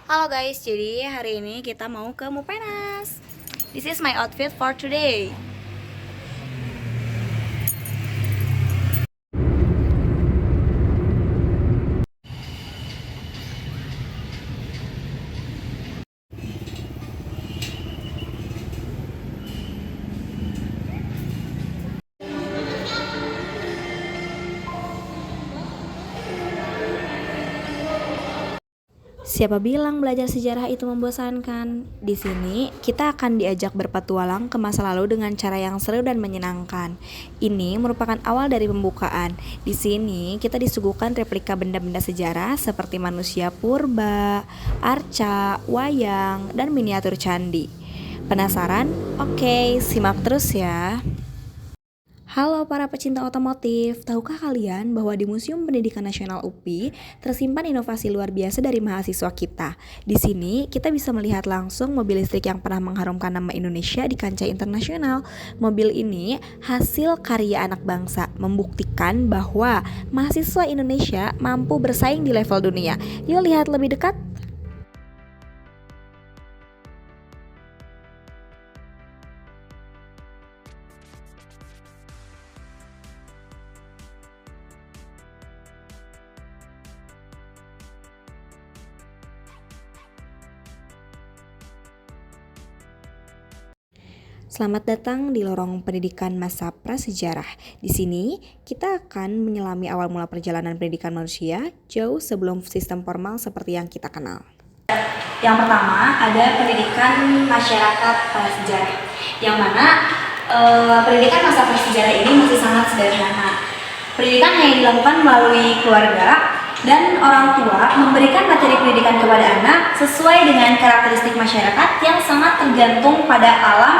Halo guys, jadi hari ini kita mau ke Mupenas. This is my outfit for today. Siapa bilang belajar sejarah itu membosankan? Di sini kita akan diajak berpetualang ke masa lalu dengan cara yang seru dan menyenangkan. Ini merupakan awal dari pembukaan. Di sini kita disuguhkan replika benda-benda sejarah seperti manusia purba, arca, wayang, dan miniatur candi. Penasaran? Oke, simak terus ya. Halo para pecinta otomotif, tahukah kalian bahwa di Museum Pendidikan Nasional UPI tersimpan inovasi luar biasa dari mahasiswa kita? Di sini kita bisa melihat langsung mobil listrik yang pernah mengharumkan nama Indonesia di kancah internasional. Mobil ini hasil karya anak bangsa, membuktikan bahwa mahasiswa Indonesia mampu bersaing di level dunia. Yuk lihat lebih dekat. Selamat datang di lorong pendidikan masa prasejarah. Di sini kita akan menyelami awal mula perjalanan pendidikan manusia jauh sebelum sistem formal seperti yang kita kenal. Yang pertama ada pendidikan masyarakat prasejarah, yang mana pendidikan masa prasejarah ini masih sangat sederhana. Pendidikan hanya dilakukan melalui keluarga dan orang tua memberikan materi pendidikan kepada anak sesuai dengan karakteristik masyarakat yang sangat tergantung pada alam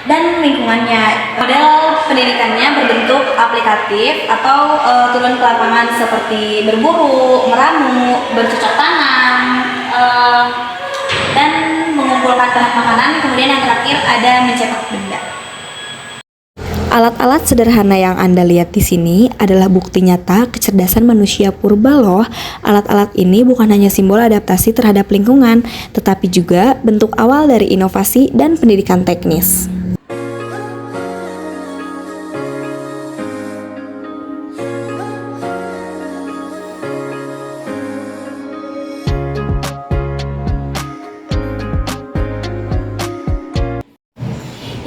dan lingkungannya. Model pendidikannya berbentuk aplikatif atau turun ke lapangan seperti berburu, meramu, bercocok tanam, dan mengumpulkan bahan makanan. Kemudian yang terakhir ada mencetak benda. Alat-alat sederhana yang Anda lihat di sini adalah bukti nyata kecerdasan manusia purba loh. Alat-alat ini bukan hanya simbol adaptasi terhadap lingkungan, tetapi juga bentuk awal dari inovasi dan pendidikan teknis.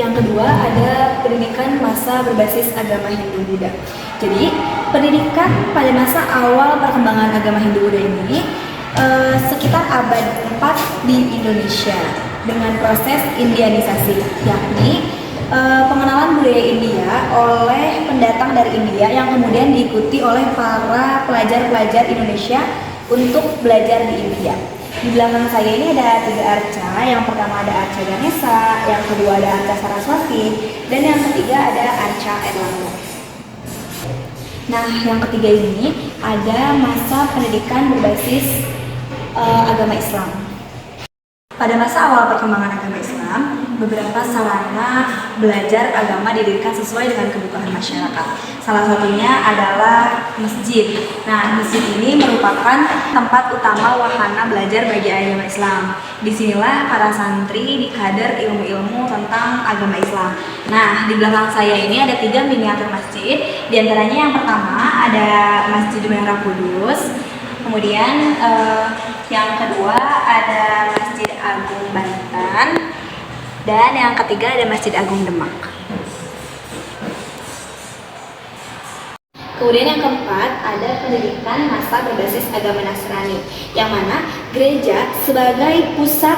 Yang kedua ada pendidikan masa berbasis agama Hindu-Buddha. Jadi pendidikan pada masa awal perkembangan agama Hindu-Buddha ini sekitar abad 4 di Indonesia dengan proses indianisasi, yakni pengenalan budaya India oleh pendatang dari India yang kemudian diikuti oleh para pelajar-pelajar Indonesia untuk belajar di India. Di belakang saya ini ada 3 arca. Yang pertama ada arca Ganesha, yang kedua ada arca Saraswati, dan yang ketiga ada arca Erlangga. Nah, yang ketiga ini ada masa pendidikan berbasis agama Islam. Pada masa awal perkembangan agama Islam, beberapa sarana belajar agama didirikan sesuai dengan kebutuhan masyarakat. Salah satunya adalah masjid. Nah, masjid ini merupakan tempat utama wahana belajar bagi agama Islam. Disinilah para santri dikader ilmu-ilmu tentang agama Islam. Nah, di belakang saya ini ada 3 miniatur masjid. Di antaranya yang pertama ada Masjid Merah Kudus. Kemudian yang kedua ada Masjid Agung Banten. Dan yang ketiga ada Masjid Agung Demak. Kemudian yang keempat ada pendidikan masa berbasis agama Nasrani, yang mana gereja sebagai pusat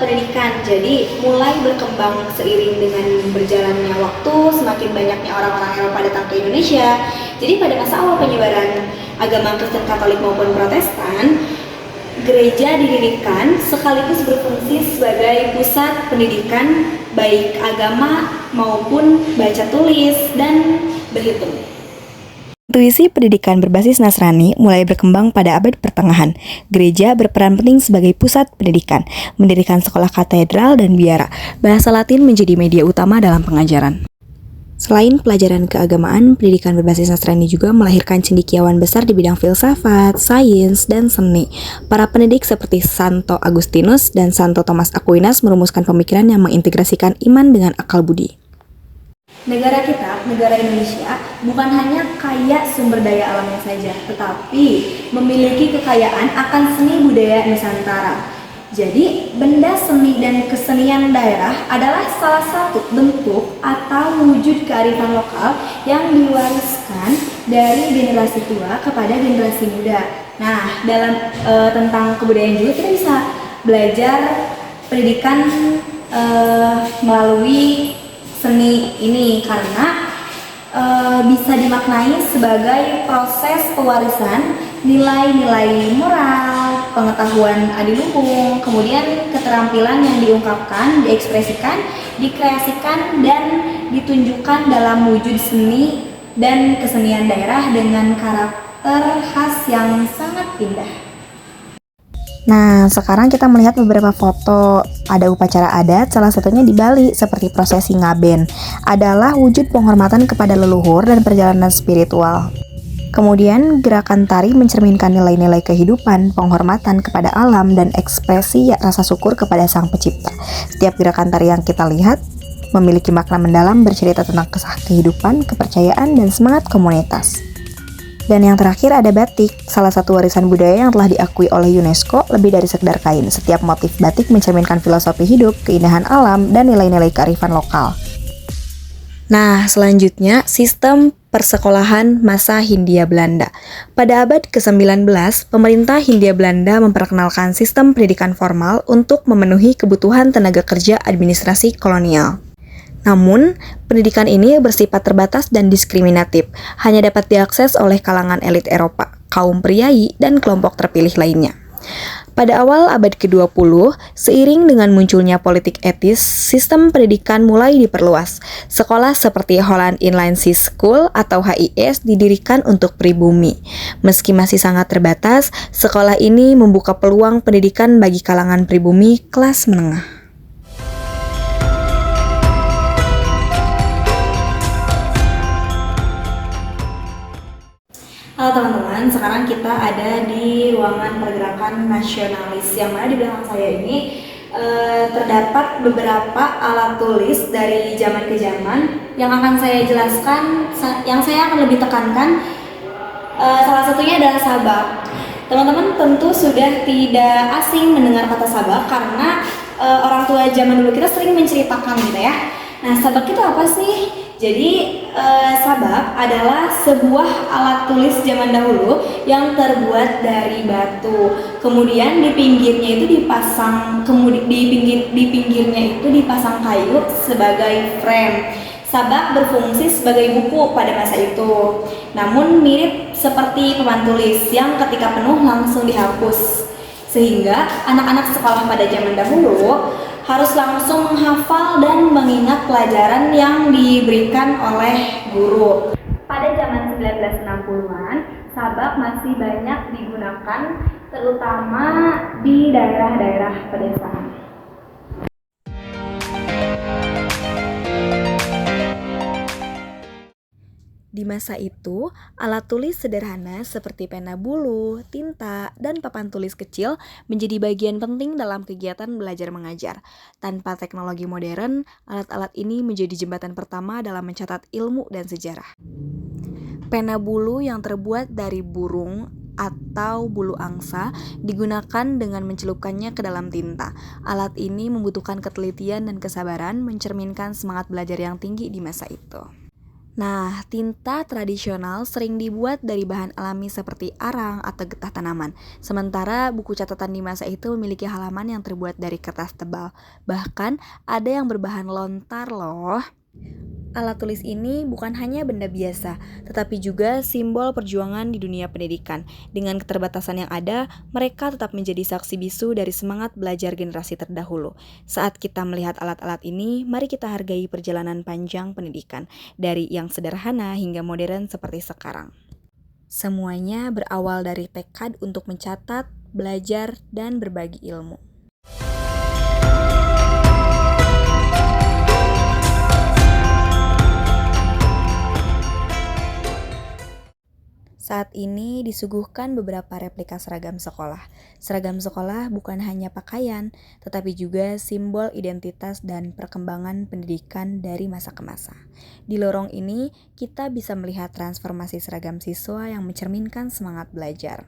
pendidikan. Jadi mulai berkembang seiring dengan berjalannya waktu, semakin banyaknya orang-orang Eropa datang ke Indonesia. Jadi pada masa awal penyebaran agama Kristen, Katolik maupun Protestan, gereja didirikan sekaligus berfungsi sebagai pusat pendidikan baik agama maupun baca tulis dan berhitung. Intuisi pendidikan berbasis Nasrani mulai berkembang pada abad pertengahan. Gereja berperan penting sebagai pusat pendidikan, mendirikan sekolah katedral dan biara. Bahasa Latin menjadi media utama dalam pengajaran. Selain pelajaran keagamaan, pendidikan berbasis sastra ini juga melahirkan cendekiawan besar di bidang filsafat, sains, dan seni. Para pendidik seperti Santo Agustinus dan Santo Thomas Aquinas merumuskan pemikiran yang mengintegrasikan iman dengan akal budi. Negara kita, negara Indonesia, bukan hanya kaya sumber daya alamnya saja, tetapi memiliki kekayaan akan seni budaya Nusantara. Jadi, benda seni dan kesenian daerah adalah salah satu bentuk atau wujud kearifan lokal yang diwariskan dari generasi tua kepada generasi muda. Nah, dalam tentang kebudayaan juga kita bisa belajar pendidikan melalui seni ini karena bisa dimaknai sebagai proses pewarisan nilai-nilai moral, pengetahuan adiluhung, kemudian keterampilan yang diungkapkan, diekspresikan, dikreasikan, dan ditunjukkan dalam wujud seni dan kesenian daerah dengan karakter khas yang sangat indah. Nah, sekarang kita melihat beberapa foto. Ada upacara adat, salah satunya di Bali, seperti prosesi ngaben. Adalah wujud penghormatan kepada leluhur dan perjalanan spiritual. Kemudian, gerakan tari mencerminkan nilai-nilai kehidupan, penghormatan kepada alam, dan ekspresi rasa syukur kepada Sang Pencipta. Setiap gerakan tari yang kita lihat memiliki makna mendalam, bercerita tentang kisah kehidupan, kepercayaan, dan semangat komunitas. Dan yang terakhir ada batik, salah satu warisan budaya yang telah diakui oleh UNESCO lebih dari sekedar kain. Setiap motif batik mencerminkan filosofi hidup, keindahan alam, dan nilai-nilai kearifan lokal. Nah, selanjutnya sistem persekolahan masa Hindia Belanda. Pada abad ke-19, pemerintah Hindia Belanda memperkenalkan sistem pendidikan formal untuk memenuhi kebutuhan tenaga kerja administrasi kolonial. Namun, pendidikan ini bersifat terbatas dan diskriminatif, hanya dapat diakses oleh kalangan elit Eropa, kaum priai, dan kelompok terpilih lainnya. Pada awal abad ke-20, seiring dengan munculnya politik etis, sistem pendidikan mulai diperluas. Sekolah seperti Holland Inland Sea School atau HIS didirikan untuk pribumi. Meski masih sangat terbatas, sekolah ini membuka peluang pendidikan bagi kalangan pribumi kelas menengah. Halo teman-teman, sekarang kita ada di ruangan pergerakan nasionalis yang mana di belakang saya ini terdapat beberapa alat tulis dari zaman ke zaman yang akan saya jelaskan, yang saya akan lebih tekankan. Salah satunya adalah sabak. Teman-teman tentu sudah tidak asing mendengar kata sabak karena orang tua zaman dulu kita sering menceritakan gitu ya. Nah, sabak itu apa sih? Jadi sabak adalah sebuah alat tulis zaman dahulu yang terbuat dari batu. Kemudian di pinggirnya itu dipasang, di pinggirnya itu dipasang kayu sebagai frame. Sabak berfungsi sebagai buku pada masa itu. Namun mirip seperti papan tulis yang ketika penuh langsung dihapus. Sehingga anak-anak sekolah pada zaman dahulu harus langsung menghafal dan mengingat pelajaran yang diberikan oleh guru. Pada zaman 1960-an, sabak masih banyak digunakan terutama di daerah-daerah pedesaan. Di masa itu, alat tulis sederhana seperti pena bulu, tinta, dan papan tulis kecil menjadi bagian penting dalam kegiatan belajar mengajar. Tanpa teknologi modern, alat-alat ini menjadi jembatan pertama dalam mencatat ilmu dan sejarah. Pena bulu yang terbuat dari burung atau bulu angsa digunakan dengan mencelupkannya ke dalam tinta. Alat ini membutuhkan ketelitian dan kesabaran, mencerminkan semangat belajar yang tinggi di masa itu. Nah, tinta tradisional sering dibuat dari bahan alami seperti arang atau getah tanaman. Sementara buku catatan di masa itu memiliki halaman yang terbuat dari kertas tebal. Bahkan ada yang berbahan lontar loh. Alat tulis ini bukan hanya benda biasa, tetapi juga simbol perjuangan di dunia pendidikan. Dengan keterbatasan yang ada, mereka tetap menjadi saksi bisu dari semangat belajar generasi terdahulu. Saat kita melihat alat-alat ini, mari kita hargai perjalanan panjang pendidikan, dari yang sederhana hingga modern seperti sekarang. Semuanya berawal dari tekad untuk mencatat, belajar, dan berbagi ilmu. Saat ini disuguhkan beberapa replika seragam sekolah. Seragam sekolah bukan hanya pakaian, tetapi juga simbol identitas dan perkembangan pendidikan dari masa ke masa. Di lorong ini, kita bisa melihat transformasi seragam siswa yang mencerminkan semangat belajar.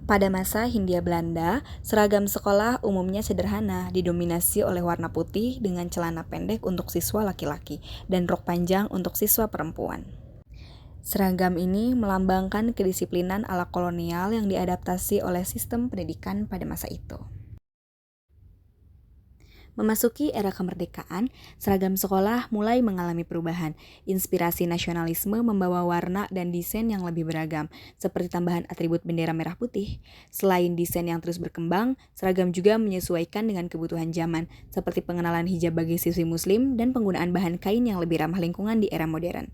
Pada masa Hindia Belanda, seragam sekolah umumnya sederhana, didominasi oleh warna putih dengan celana pendek untuk siswa laki-laki dan rok panjang untuk siswa perempuan. Seragam ini melambangkan kedisiplinan ala kolonial yang diadaptasi oleh sistem pendidikan pada masa itu. Memasuki era kemerdekaan, seragam sekolah mulai mengalami perubahan. Inspirasi nasionalisme membawa warna dan desain yang lebih beragam, seperti tambahan atribut bendera merah putih. Selain desain yang terus berkembang, seragam juga menyesuaikan dengan kebutuhan zaman, seperti pengenalan hijab bagi siswi muslim dan penggunaan bahan kain yang lebih ramah lingkungan di era modern.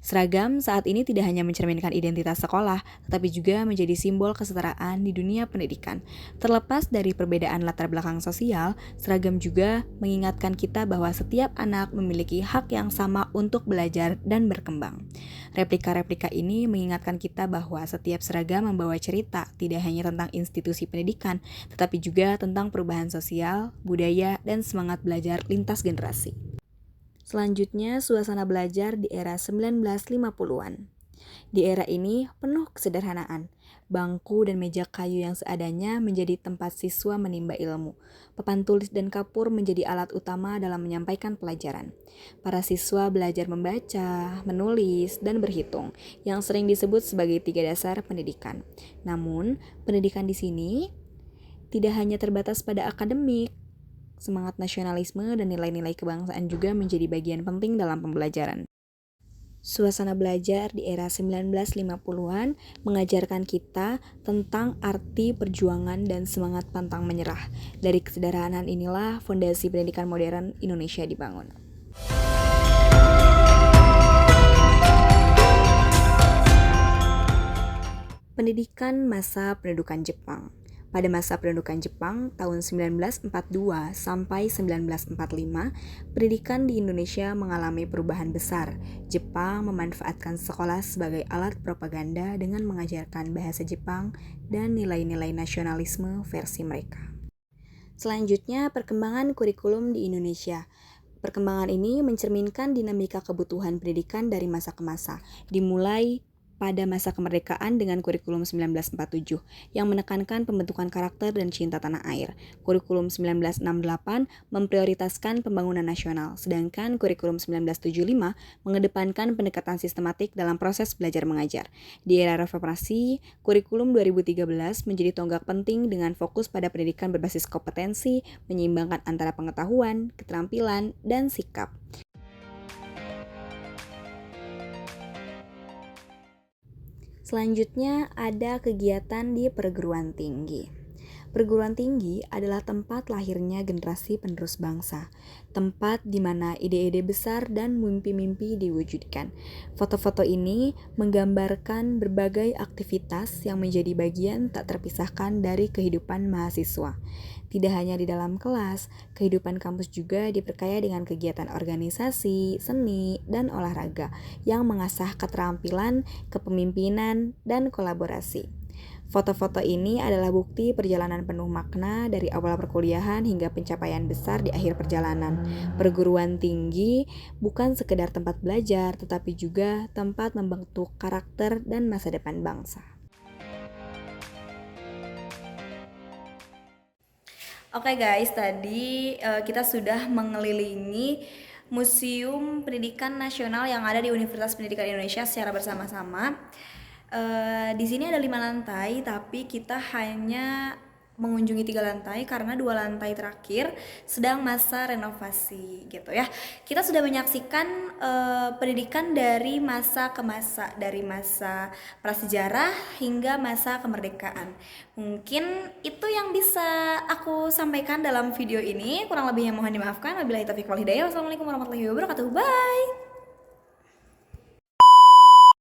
Seragam saat ini tidak hanya mencerminkan identitas sekolah, tetapi juga menjadi simbol kesetaraan di dunia pendidikan. Terlepas dari perbedaan latar belakang sosial, seragam juga mengingatkan kita bahwa setiap anak memiliki hak yang sama untuk belajar dan berkembang. Replika-replika ini mengingatkan kita bahwa setiap seragam membawa cerita, tidak hanya tentang institusi pendidikan, tetapi juga tentang perubahan sosial, budaya, dan semangat belajar lintas generasi. Selanjutnya, suasana belajar di era 1950-an. Di era ini penuh kesederhanaan. Bangku dan meja kayu yang seadanya menjadi tempat siswa menimba ilmu. Papan tulis dan kapur menjadi alat utama dalam menyampaikan pelajaran. Para siswa belajar membaca, menulis, dan berhitung, yang sering disebut sebagai 3 dasar pendidikan. Namun, pendidikan di sini tidak hanya terbatas pada akademik. Semangat nasionalisme dan nilai-nilai kebangsaan juga menjadi bagian penting dalam pembelajaran. Suasana belajar di era 1950-an mengajarkan kita tentang arti perjuangan dan semangat pantang menyerah. Dari kesederhanaan inilah fondasi pendidikan modern Indonesia dibangun. Pendidikan masa pendudukan Jepang. Pada masa pendudukan Jepang tahun 1942 sampai 1945, pendidikan di Indonesia mengalami perubahan besar. Jepang memanfaatkan sekolah sebagai alat propaganda dengan mengajarkan bahasa Jepang dan nilai-nilai nasionalisme versi mereka. Selanjutnya, perkembangan kurikulum di Indonesia. Perkembangan ini mencerminkan dinamika kebutuhan pendidikan dari masa ke masa, dimulai pada masa kemerdekaan dengan kurikulum 1947 yang menekankan pembentukan karakter dan cinta tanah air. Kurikulum 1968 memprioritaskan pembangunan nasional, sedangkan kurikulum 1975 mengedepankan pendekatan sistematik dalam proses belajar mengajar. Di era reformasi, kurikulum 2013 menjadi tonggak penting dengan fokus pada pendidikan berbasis kompetensi, menyeimbangkan antara pengetahuan, keterampilan, dan sikap. Selanjutnya ada kegiatan di perguruan tinggi. Perguruan tinggi adalah tempat lahirnya generasi penerus bangsa, tempat di mana ide-ide besar dan mimpi-mimpi diwujudkan. Foto-foto ini menggambarkan berbagai aktivitas yang menjadi bagian tak terpisahkan dari kehidupan mahasiswa. Tidak hanya di dalam kelas, kehidupan kampus juga diperkaya dengan kegiatan organisasi, seni, dan olahraga yang mengasah keterampilan, kepemimpinan, dan kolaborasi. Foto-foto ini adalah bukti perjalanan penuh makna dari awal perkuliahan hingga pencapaian besar di akhir perjalanan. Perguruan tinggi bukan sekedar tempat belajar, tetapi juga tempat membentuk karakter dan masa depan bangsa. Oke guys, tadi kita sudah mengelilingi Museum Pendidikan Nasional yang ada di Universitas Pendidikan Indonesia secara bersama-sama. Di sini ada 5 lantai, tapi kita hanya mengunjungi 3 lantai karena 2 lantai terakhir sedang masa renovasi gitu ya. Kita sudah menyaksikan pendidikan dari masa ke masa, dari masa prasejarah hingga masa kemerdekaan. Mungkin itu yang bisa aku sampaikan dalam video ini. Kurang lebihnya mohon dimaafkan. Wabillahi taufiq wal hidayah. Wassalamualaikum warahmatullahi wabarakatuh. Bye.